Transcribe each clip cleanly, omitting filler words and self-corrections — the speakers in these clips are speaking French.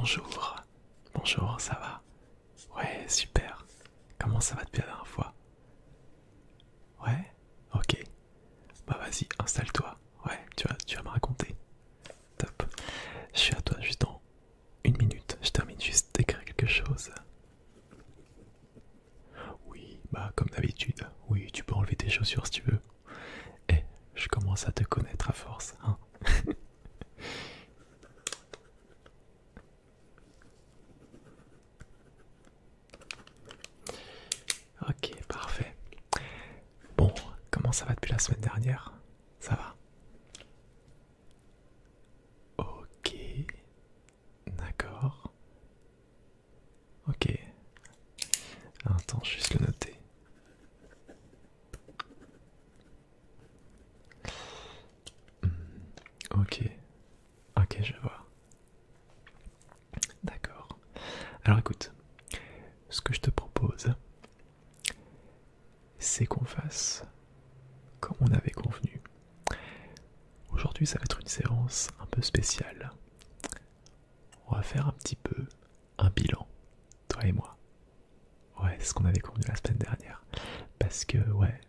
Bonjour. Bonjour, ça va? Ouais, super. Comment ça va depuis la dernière fois? Ouais? Ok. Bah vas-y, installe-toi. Ouais, tu vas me raconter. Top. Je suis à toi juste dans une minute. Je termine juste d'écrire quelque chose. Oui, bah comme d'habitude. Oui, tu peux enlever tes chaussures si tu veux. Eh, je commence à te connaître à force, hein. Ok, parfait. Bon, comment ça va depuis la semaine dernière? Ça va? Ok, d'accord. Ok. Attends, juste le noter. Ok, ok, je vois. D'accord. Alors écoute, ce que je te propose, c'est qu'on fasse comme on avait convenu. Aujourd'hui, ça va être une séance un peu spéciale. On va faire un petit peu un bilan, toi et moi. Ouais, c'est ce qu'on avait convenu la semaine dernière. Parce que, ouais,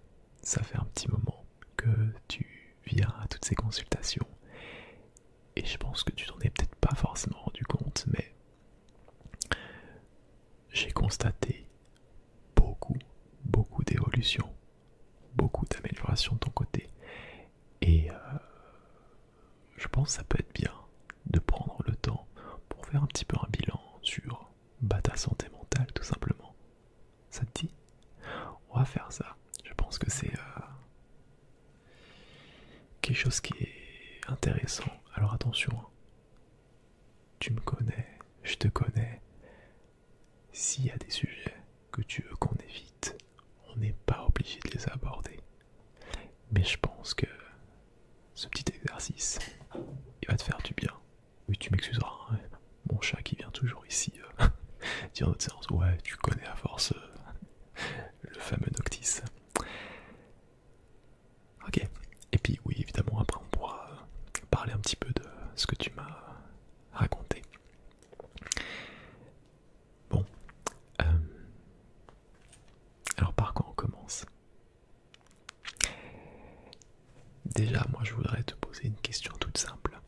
ça fait un petit moment que tu viens à toutes ces consultations. Et je pense que tu t'en es peut-être pas forcément rendu compte, mais j'ai constaté beaucoup, beaucoup d'évolution, beaucoup d'amélioration de ton côté. Et je pense que ça peut être bien de prendre le temps pour faire un petit peu un bilan sur ta santé mentale tout simplement. Ça te dit? On va faire ça. Je pense que c'est quelque chose qui est intéressant. Alors attention, hein. Tu me connais, je te connais. S'il y a des sujets que tu veux qu'on évite, on n'est pas obligé de les aborder. Mais je pense que ce petit exercice, il va te faire du bien. Oui, tu m'excuseras, hein, mon chat qui vient toujours ici dire notre séance. Ouais, tu connais à force le fameux Noctis. Ok. Et puis oui, évidemment, après on pourra parler un petit peu de ce que tu m'as raconté. Bon. euh, alors par quoi on commence? Déjà, moi je voudrais te poser une question toute simple.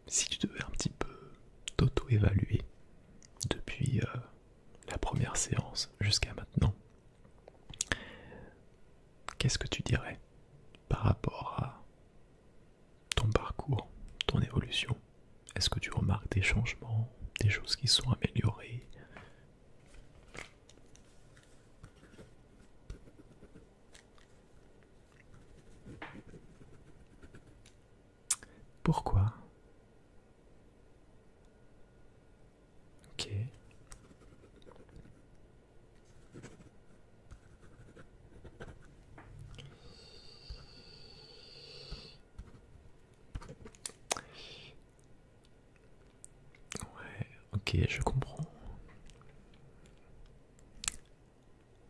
Si tu devais un petit peu t'auto-évaluer depuis la première séance jusqu'à maintenant, qu'est-ce que tu dirais par rapport à ton parcours, ton évolution? Est-ce que tu remarques des changements, des choses qui sont améliorées? Pourquoi? Ok. Ouais, ok, je comprends.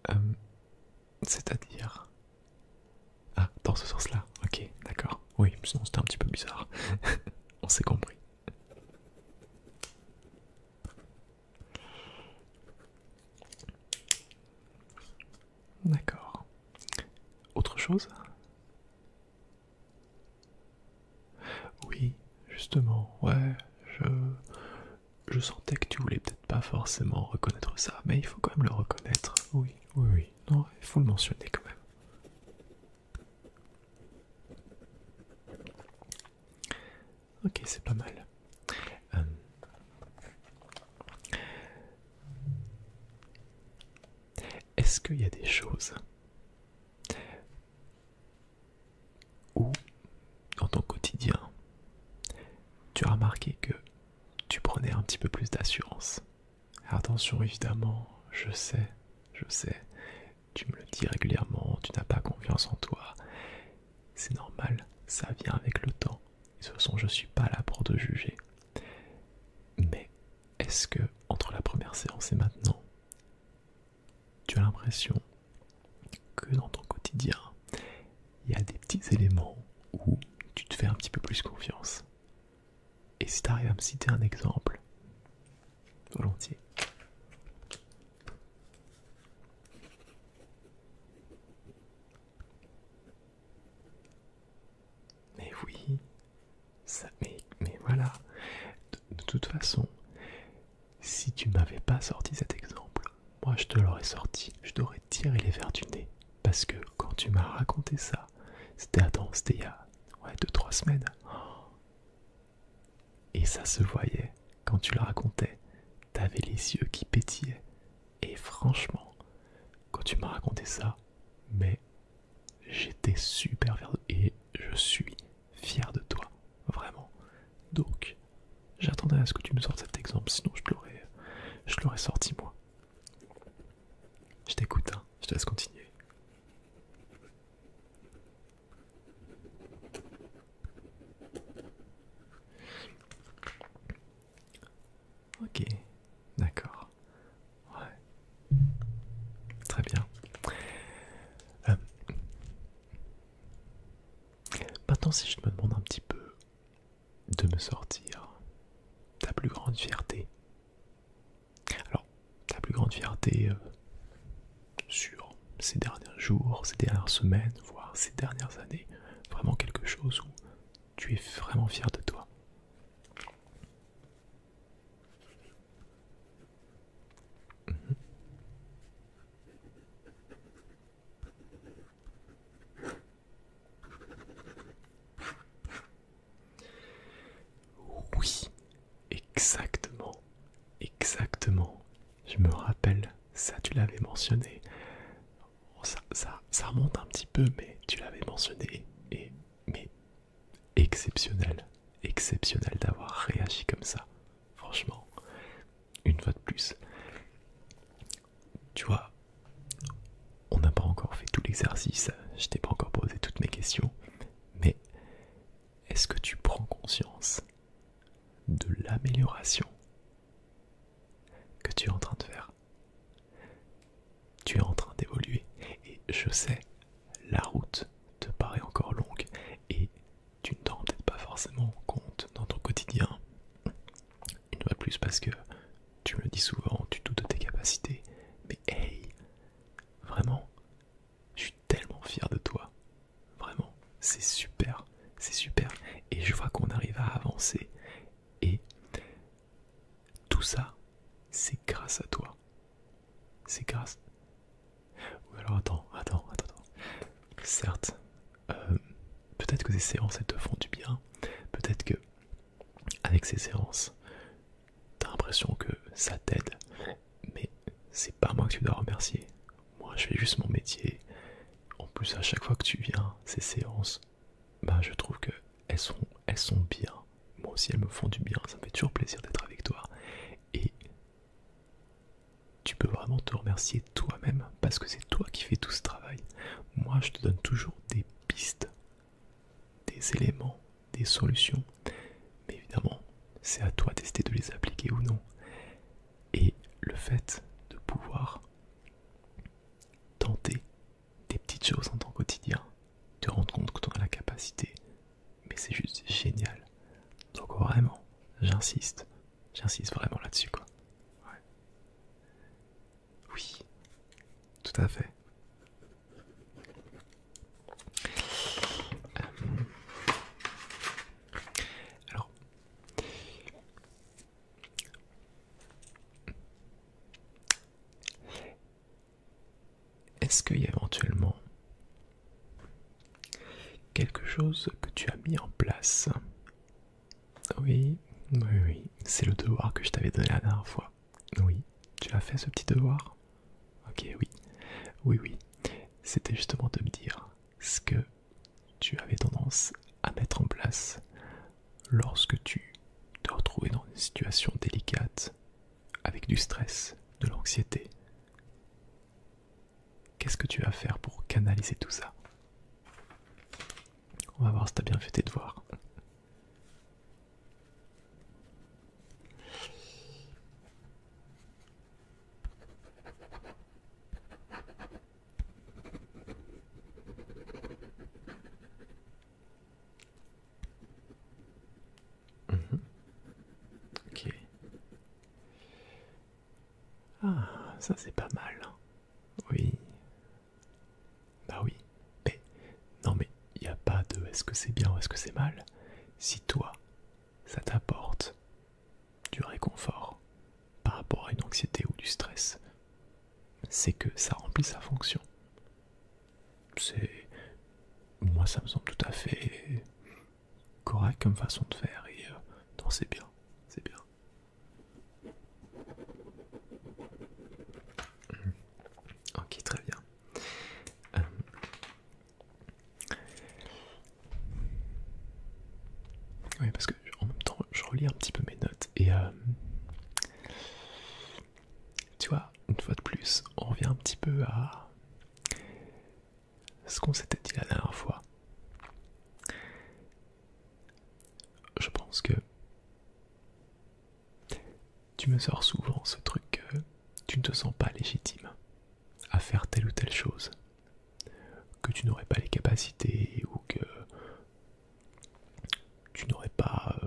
Euh, C'est-à-dire... Ah, dans ce sens-là, ok, d'accord. Oui, sinon c'était un petit peu bizarre. On s'est compris. D'accord. Autre chose? Oui, justement, ouais, je sentais que tu voulais peut-être pas forcément reconnaître ça, mais il faut quand même le reconnaître. Oui, oui, oui. Non, il faut le mentionner quand même. Ok, c'est pas mal. Euh, Est-ce qu'il y a des choses où, dans ton quotidien, tu as remarqué que tu prenais un petit peu plus d'assurance? Attention, évidemment, je sais, tu me le dis régulièrement, tu n'as pas confiance en toi. C'est normal, ça vient avec le temps. De toute façon, je suis pas là pour te juger. Mais est-ce que, entre la première séance et maintenant, tu as l'impression que dans ton quotidien, il y a des petits éléments où tu te fais un petit peu plus confiance? à me citer un exemple? Volontiers. Mais oui, mais voilà. De toute façon, si tu m'avais pas sorti cet exemple, moi je te l'aurais sorti, je t'aurais tiré les verres du nez. Parce que quand tu m'as raconté ça, c'était il y a 2-3 semaines. Et ça se voyait, quand tu le racontais, t'avais les yeux qui pétillaient. Et franchement, quand tu m'as raconté ça, mais j'étais super fier et je suis fier de toi, vraiment. Donc, j'attendais à ce que tu me sortes cet exemple, sinon je l'aurais sorti moi. Je t'écoute, hein, je te laisse continuer. Ok, d'accord. Ouais, très bien. Euh, Maintenant, si je me demande un petit peu de me sortir ta plus grande fierté. Alors, ta plus grande fierté sur ces derniers jours, ces dernières semaines, voire ces dernières années. Vraiment quelque chose où tu es vraiment fier de toi. Mhm. Oui, exactement, exactement. Je me rappelle, ça tu l'avais mentionné. Bon, ça remonte un petit peu, mais tu l'avais mentionné. Mais exceptionnel, exceptionnel d'avoir réagi comme ça. Franchement, une fois de plus. Tu vois, on n'a pas encore fait tout l'exercice, je t'ai pas encore posé toutes mes questions, mais est-ce que tu prends conscience de l'amélioration que tu es en train de faire? Tu es en train d'évoluer et je sais, la route te paraît encore longue et tu ne t'en rends peut-être pas forcément compte dans ton quotidien. Une fois de plus parce que tu me le dis souvent, tu doutes de tes capacités, mais hey, vraiment, je suis tellement fier de toi. Vraiment, c'est super, c'est super. Et je vois qu'on arrive à avancer. Et tout ça, c'est grâce à toi. C'est grâce. Ou alors attends. Certes, peut-être que ces séances elles te font du bien. Peut-être que avec ces séances, t'as l'impression que ça t'aide. Mais c'est pas moi que tu dois remercier. Moi, je fais juste mon métier. En plus, à chaque fois que tu viens, ces séances, bah, je trouve que elles sont bien. Moi aussi, elles me font du bien. Ça me fait toujours plaisir d'être avec toi. Et tu peux vraiment te remercier toi-même parce que c'est toi qui fais tout ce travail. Moi, je te donne toujours des pistes, des éléments, des solutions. Mais évidemment, c'est à toi d'essayer de les appliquer ou non. Et le fait de pouvoir tenter des petites choses dans ton quotidien, te rendre compte que tu en as la capacité, mais c'est juste génial. Donc vraiment, j'insiste vraiment là-dessus quoi. Ouais. Oui, tout à fait. Alors, est-ce qu'il y a éventuellement quelque chose que tu as mis en place? Oui, oui, c'est le devoir que je t'avais donné la dernière fois. Oui, tu as fait ce petit devoir? Ok, oui. C'était justement de me dire ce que tu avais tendance à mettre en place lorsque tu te retrouvais dans une situation délicate, avec du stress, de l'anxiété. Qu'est-ce que tu vas faire pour canaliser tout ça? On va voir si t'as bien fait tes devoirs. Mhm. Ah, ça c'est pas mal. Oui. Bah oui. Mais non mais il n'y a pas de est-ce que c'est bien ou est-ce que c'est mal. Si toi, ça t'apporte du réconfort par rapport à une anxiété ou du stress, c'est que ça remplit sa fonction. C'est moi ça me semble tout à fait correct comme façon de faire et non c'est bien, c'est bien. Ok très bien. Euh, oui parce que en même temps je relis un petit peu mes notes et tu vois une fois de plus on revient un petit peu à ce qu'on s'était dit la dernière fois. Je pense que tu me sors souvent ce truc que tu ne te sens pas légitime à faire telle ou telle chose, que tu n'aurais pas les capacités ou que tu n'aurais pas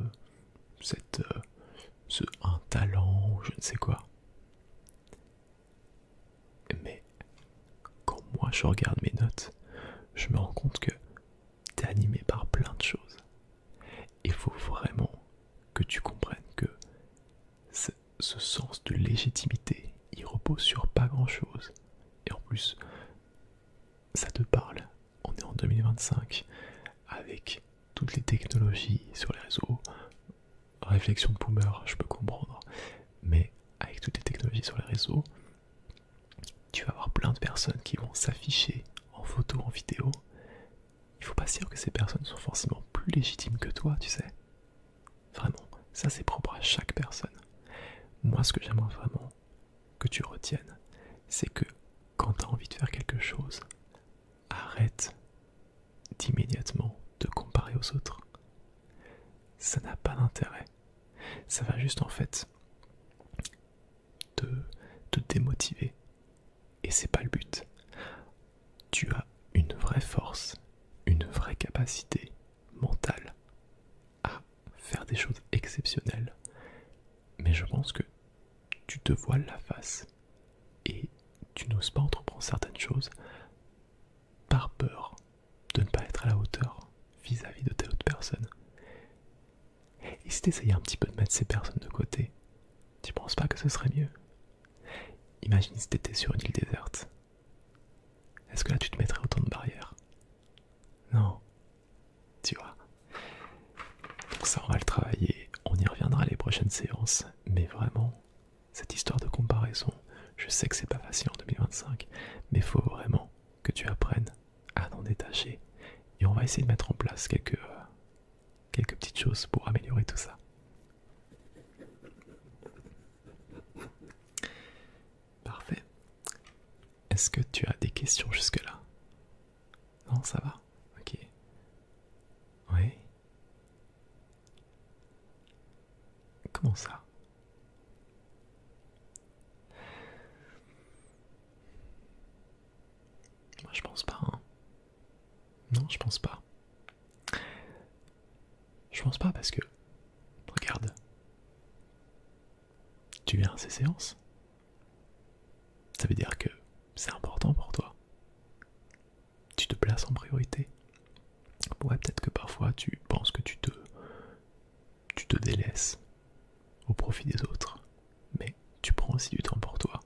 un talent ou je ne sais quoi. Mais quand moi je regarde mes notes, je me rends compte que tu es animé par plein de choses. Il faut vraiment que tu comprennes que ce sens de légitimité, il repose sur pas grand chose. Et en plus, ça te parle. On est en 2025 avec toutes les technologies sur les réseaux. Réflexion de boomer, je peux comprendre. Mais avec toutes les technologies sur les réseaux, tu vas avoir plein de personnes qui vont s'afficher en photo, en vidéo. Il faut pas se dire que ces personnes sont forcément plus légitimes que toi, tu sais. Vraiment, ça c'est propre à chaque personne. Moi, ce que j'aimerais vraiment que tu retiennes, c'est que quand tu as envie de faire quelque chose, arrête d'immédiatement te comparer aux autres. Ça n'a pas d'intérêt. Ça va juste en fait te démotiver. Et c'est pas le but. Tu as une vraie force, une vraie capacité mentale à faire des choses exceptionnelles. Mais je pense que tu te voiles la face et tu n'oses pas entreprendre certaines choses par peur de ne pas être à la hauteur vis-à-vis de telle autre personne. Et si tu essayais un petit peu de mettre ces personnes de côté, tu penses pas que ce serait mieux? Imagine si tu étais sur une île déserte. Est-ce que là tu te mettrais autant de barrières? Non, tu vois. Donc ça on va le travailler, on y reviendra les prochaines séances, mais vraiment, cette histoire de comparaison, je sais que c'est pas facile en 2025, mais il faut vraiment que tu apprennes à t'en détacher. Et on va essayer de mettre en place quelques petites choses pour améliorer tout ça. Parfait. Est-ce que tu as des questions jusque-là? Non, ça va? Ok. Oui. Comment ça? Moi je pense pas, hein. Non, je pense pas. Je pense pas parce que, regarde, tu viens à ces séances. Ça veut dire que c'est important pour toi. Tu te places en priorité. Ouais, peut-être que parfois tu penses que tu te délaisses au profit des autres. Mais tu prends aussi du temps pour toi.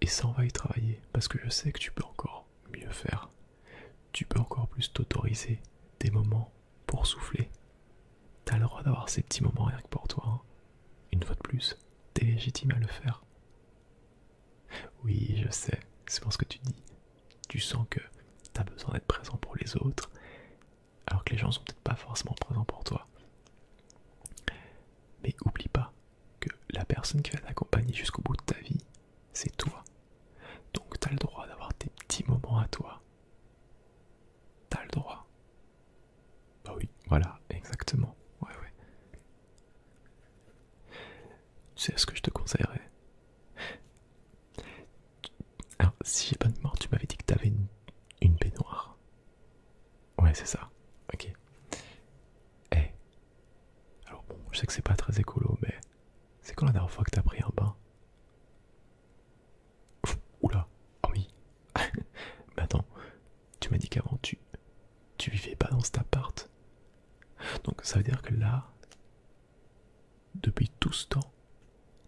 Et ça, on va y travailler parce que je sais que tu peux encore mieux faire. Tu peux encore plus t'autoriser des moments pour souffler. T'as le droit d'avoir ces petits moments rien que pour toi, hein. Une fois de plus, t'es légitime à le faire. Oui, je sais, c'est pour ce que tu dis. Tu sens que t'as besoin d'être présent pour les autres, alors que les gens sont peut-être pas forcément présents pour toi. Mais oublie pas que la personne qui va t'accompagner jusqu'au bout de ta vie, c'est toi. Donc t'as le droit d'avoir tes petits moments à toi. T'as le droit. Bah oui, voilà, exactement. Ouais. C'est ce que je te conseillerais. Alors, si j'ai pas de mémoire, tu m'avais dit que t'avais une baignoire. Ouais, c'est ça. Ok. Alors bon, je sais que c'est pas très écolo, mais c'est quand la dernière fois que t'as pris un bain? Oula, ah oui. Mais attends, tu m'as dit qu'avant tu vivais pas dans cet appart. Donc ça veut dire que là, depuis tout ce temps,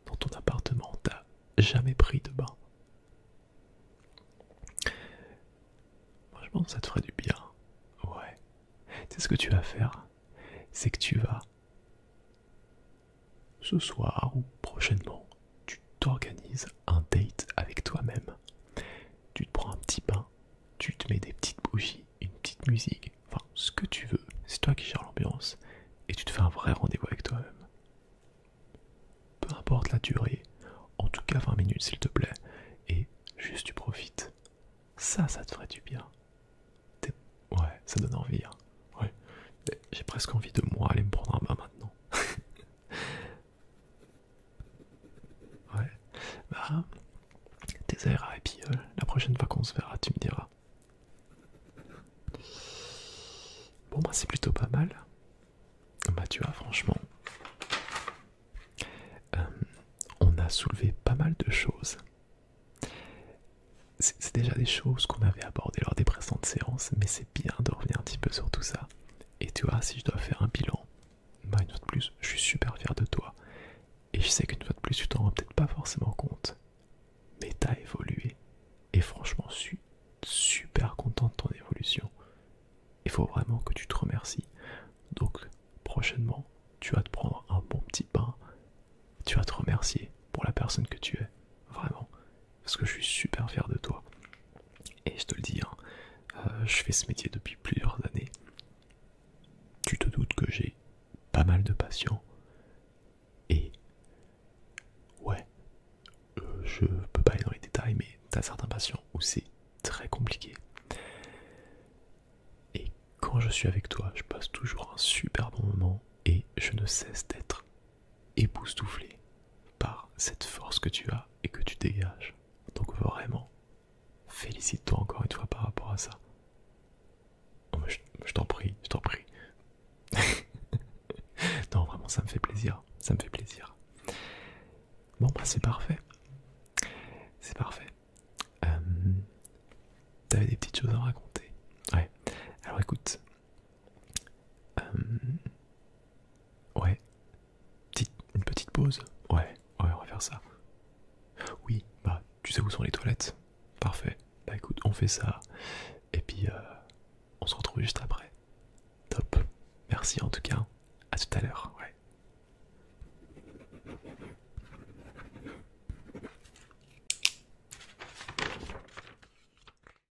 dans ton appartement, t'as jamais pris de bain. Moi je pense que ça te ferait du bien. Ouais. Tu sais ce que tu vas faire? C'est que tu vas, ce soir ou prochainement, tu t'organises un date avec toi-même. Tu te prends un petit bain, tu te mets des petites bougies, une petite musique, enfin ce que tu veux, c'est toi qui gères l'ambiance, et tu te fais un vrai rendez-vous avec toi-même. Peu importe la durée, en tout cas 20 minutes s'il te plaît, et juste tu profites. Ça te ferait du bien. Ouais, ça donne envie. Hein. Ouais. J'ai presque envie de moi aller me prendre un bain maintenant. Ouais. Bah, t'essaieras et puis la prochaine fois qu'on se verra, tu me diras. Bon bah c'est plutôt pas mal. Bah tu vois franchement, on a soulevé pas mal de choses. C'est déjà des choses qu'on avait abordées lors des précédentes séances, mais c'est bien de revenir un petit peu sur tout ça. Et tu vois, si je dois faire un bilan, bah une fois de plus, je suis super fier de toi. Et je sais qu'une fois de plus, tu t'en rends peut-être pas forcément compte. Mais t'as évolué. Et franchement, je suis super content de ton évolution. Il faut vraiment que tu te remercies. Donc, prochainement, tu vas te prendre un bon petit bain. Tu vas te remercier pour la personne que tu es. Vraiment. Parce que je suis super fier de toi. Et je te le dis, hein, je fais ce métier depuis plusieurs années. Tu te doutes que j'ai pas mal de patients. Et ouais, je peux pas aller dans les détails, mais t'as certains patients où c'est très compliqué. Et quand je suis avec toi, je passe toujours un super bon moment et je ne cesse d'être époustouflé par cette force que tu as et que tu dégages. Donc vraiment, félicite-toi encore une fois par rapport à ça. Oh, je t'en prie, je t'en prie. Non, vraiment, ça me fait plaisir, ça me fait plaisir. Bon, bah c'est parfait. C'est parfait. T'avais des petites choses à raconter. Ouais. Alors écoute. Ouais. Une petite pause. Ouais, on va faire ça. Oui, bah tu sais où sont les toilettes. Parfait. Bah écoute, on fait ça. Et puis on se retrouve juste après. Top. Merci en tout cas. À tout à l'heure.